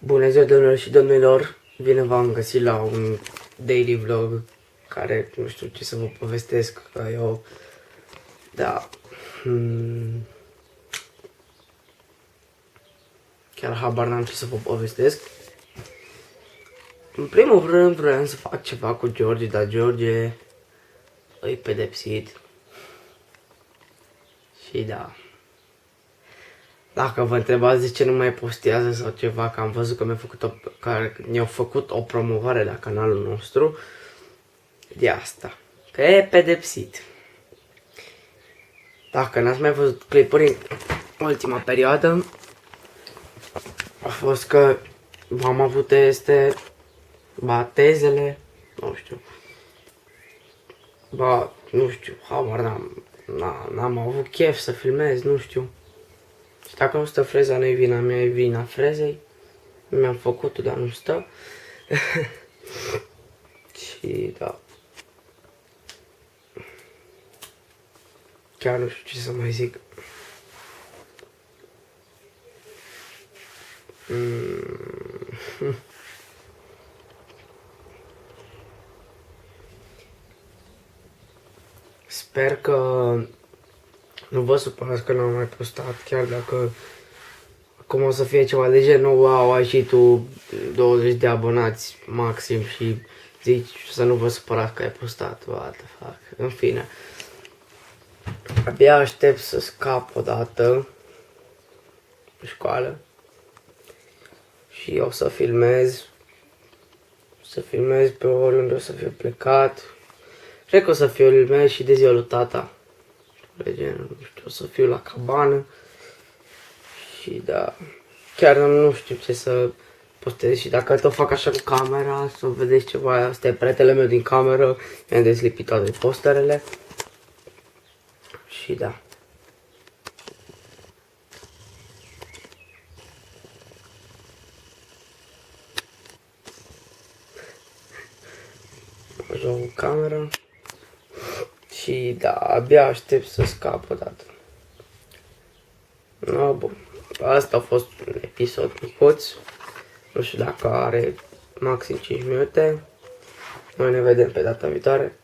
Bună ziua, domnilor și domnilor! Bine v-am găsit la un daily vlog care nu știu ce să vă povestesc, că eu, da, chiar habar n-am ce să vă povestesc. În primul rând vreau să fac ceva cu George, dar George îi pedepsit. Și da, dacă vă întrebați de ce nu mai postează sau ceva, că am văzut că ne-au făcut o promovare la canalul nostru, de asta, că e pedepsit. Dacă n-ați mai văzut clipuri în ultima perioadă, a fost că am avut tezele, nu știu, nu știu, habar n-am avut chef să filmez, nu știu. Și dacă nu stă freza, nu-i vina mea, e vina frezei. Mi-am făcut-o, dar nu stă. Și da. Chiar nu știu ce să mai zic. Sper că nu vă supărați că n-am mai postat, chiar dacă acum o să fie ceva de genul, wow, ai și tu 20 de abonați maxim și zici să nu vă supărați că ai postat, what the fuck, în fine. Abia aștept să scap odată pe școală și o să filmez pe oriunde o să fiu plecat. Cred că o să filmez și de ziua lui tata. De genul, nu știu, o să fiu la cabană. Și da, chiar nu știu ce să postez și dacă tot fac așa cu camera, să vedeți ceva, asta e prietele meu din cameră, mi-am deslipit toate posterele. Și da. Joc cu camera. Și da, abia aștept să scap odată. No, bun. Asta a fost un episod micuț. Nu știu dacă are maxim 5 minute. Noi ne vedem pe data viitoare.